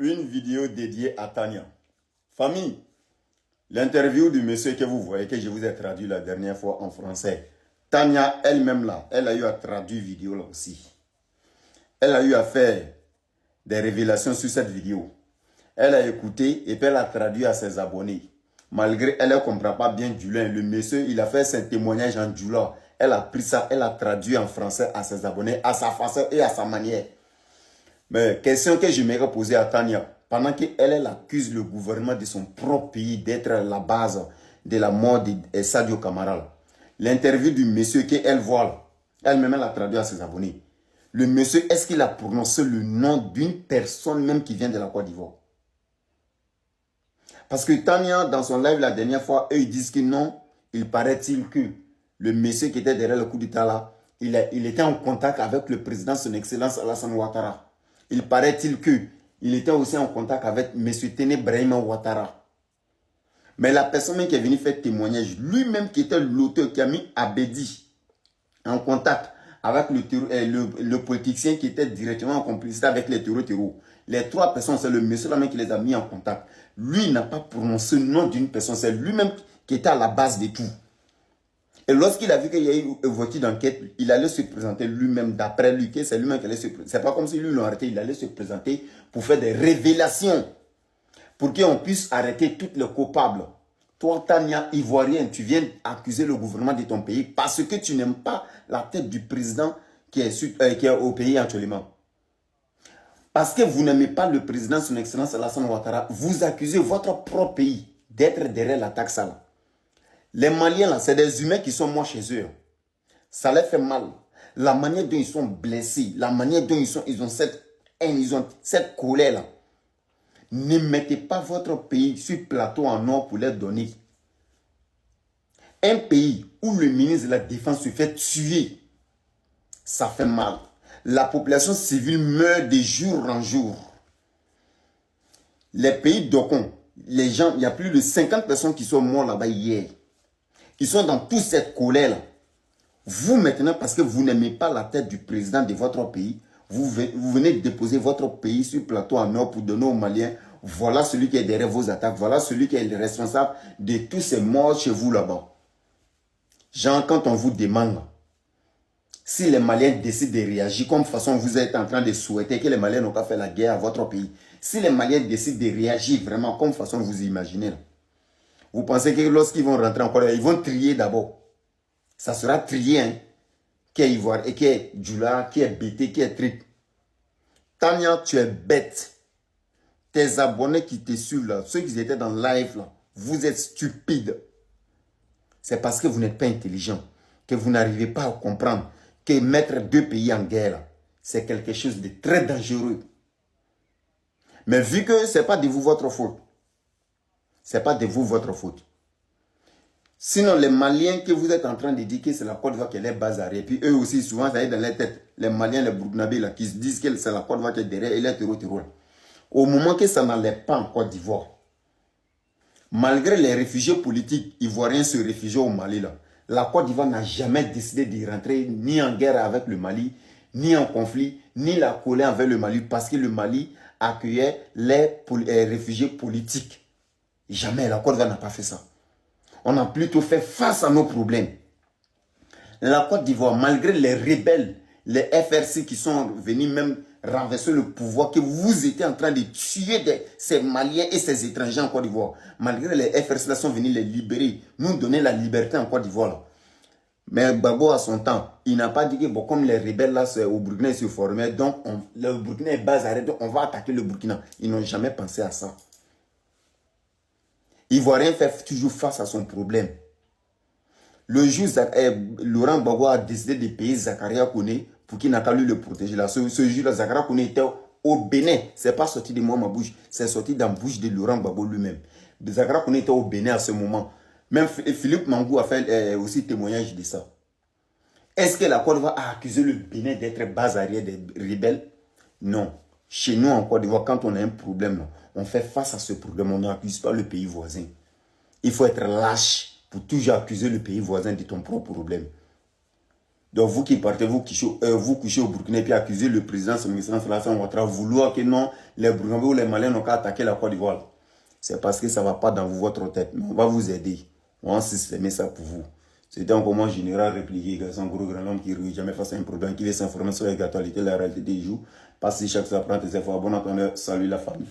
Une vidéo dédiée à Tania. Famille, l'interview du monsieur que vous voyez, que je vous ai traduit la dernière fois en français. Tania elle-même là, elle a eu à traduire vidéo là aussi. Elle a eu à faire des révélations sur cette vidéo. Elle a écouté et puis elle a traduit à ses abonnés. Malgré elle ne comprend pas bien Djoulin, le monsieur, il a fait son témoignage en Djoula. Elle a pris ça, elle a traduit en français à ses abonnés, à sa façon et à sa manière. Mais question que je m'aimerais poser à Tania, pendant qu'elle accuse le gouvernement de son propre pays d'être la base de la mort de Sadio Kamara, l'interview du monsieur qu'elle voit, elle-même elle a traduit à ses abonnés. Le monsieur, est-ce qu'il a prononcé le nom d'une personne même qui vient de la Côte d'Ivoire? Parce que Tania, dans son live la dernière fois, eux ils disent que non, il paraît-il que le monsieur qui était derrière le coup d'État là, il était en contact avec le président, son excellence Alassane Ouattara. Il paraît-il qu'il était aussi en contact avec M. Téné Brahima Ouattara. Mais la personne qui est venue faire témoignage, lui-même qui était l'auteur, qui a mis Abedi en contact avec le politicien qui était directement en complicité avec les terreaux. Les trois personnes, c'est le monsieur là-même qui les a mis en contact. Lui n'a pas prononcé le nom d'une personne, c'est lui-même qui était à la base de tout. Et lorsqu'il a vu qu'il y a eu une voiture d'enquête, il allait se présenter lui-même, d'après lui, que c'est lui-même qui allait se présenter. C'est pas comme si lui l'ont arrêté, il allait se présenter pour faire des révélations, pour qu'on puisse arrêter tous les coupables. Toi, Tania, Ivoirien, tu viens accuser le gouvernement de ton pays parce que tu n'aimes pas la tête du président qui est au pays actuellement. Parce que vous n'aimez pas le président, son excellence Alassane Ouattara, vous accusez votre propre pays d'être derrière l'attaque sale. Les Maliens, là, c'est des humains qui sont morts chez eux. Ça les fait mal. La manière dont ils sont blessés, la manière dont ils ont cette haine, ils ont cette colère-là. Ne mettez pas votre pays sur plateau en or pour les donner. Un pays où le ministre de la Défense se fait tuer, ça fait mal. La population civile meurt de jour en jour. Les pays d'Okon, les gens, il y a plus de 50 personnes qui sont mortes là-bas hier. Ils sont dans toute cette colère-là. Vous maintenant, parce que vous n'aimez pas la tête du président de votre pays, vous venez déposer votre pays sur le plateau en or pour donner aux Maliens. Voilà celui qui est derrière vos attaques. Voilà celui qui est le responsable de tous ces morts chez vous là-bas. Genre, quand on vous demande, si les Maliens décident de réagir comme façon vous êtes en train de souhaiter que les Maliens n'ont pas fait la guerre à votre pays, si les Maliens décident de réagir vraiment comme façon vous imaginez, là, vous pensez que lorsqu'ils vont rentrer en colère, ils vont trier d'abord. Ça sera trié, hein, qui est Ivoire, et qui est Djoula, qui est Bété, qui est Trip. Tania, tu es bête. Tes abonnés qui te suivent là, ceux qui étaient dans le live là, vous êtes stupides. C'est parce que vous n'êtes pas intelligent, que vous n'arrivez pas à comprendre que mettre deux pays en guerre, c'est quelque chose de très dangereux. Mais vu que ce n'est pas de vous votre faute, ce n'est pas de vous votre faute. Sinon, les Maliens que vous êtes en train de dire que c'est la Côte d'Ivoire qui est les bases arrière, et puis eux aussi, souvent, ça est dans leur tête, les Maliens, les Burkinabés, là, qui se disent que c'est la Côte d'Ivoire qui est derrière et les terreaux. Au moment que ça n'allait pas en Côte d'Ivoire, malgré les réfugiés politiques ivoiriens se réfugier au Mali, là, la Côte d'Ivoire n'a jamais décidé d'y rentrer ni en guerre avec le Mali, ni en conflit, ni la coller avec le Mali, parce que le Mali accueillait les réfugiés politiques. Jamais la Côte d'Ivoire n'a pas fait ça. On a plutôt fait face à nos problèmes. La Côte d'Ivoire, malgré les rebelles, les FRC qui sont venus même renverser le pouvoir, que vous étiez en train de tuer ces Maliens et ces étrangers en Côte d'Ivoire, malgré les FRC là sont venus les libérer, nous donner la liberté en Côte d'Ivoire. Mais Gbagbo à son temps, il n'a pas dit que bon, comme les rebelles là au Burkina se formaient, donc le Burkina est basé, donc on va attaquer le Burkina. Ils n'ont jamais pensé à ça. Ivoirien fait toujours face à son problème. Le jour Laurent Gbagbo a décidé de payer Zakaria Kone pour qu'il n'a qu'à lui le protéger. Là, ce jour-là, Zakaria Kone était au Bénin. Ce n'est pas sorti de moi, ma bouche. C'est sorti dans la bouche de Laurent Gbagbo lui-même. Zakaria Kone était au Bénin à ce moment. Même Philippe Mangou a fait aussi témoignage de ça. Est-ce que la Côte d'Ivoire a accusé le Bénin d'être base arrière des rebelles? Non. Chez nous, en Côte d'Ivoire, quand on a un problème, on fait face à ce problème. On n'accuse pas le pays voisin. Il faut être lâche pour toujours accuser le pays voisin de ton propre problème. Donc vous qui partez, vous couchez au Burkina et puis accusez le président son excellence Alassane Ouattara, vouloir que non, les Burkinabés ou les Maliens n'ont qu'à attaquer la Côte d'Ivoire. C'est parce que ça ne va pas dans votre tête. Mais on va vous aider. On va systémer ça pour vous. C'était un commandant général répliqué, un gros grand homme qui ne jamais face à un problème, qui veut s'informer sur les actualités, la réalité des jours. Passez chaque fois, prendre tes efforts. Bon entendeur, salut la famille.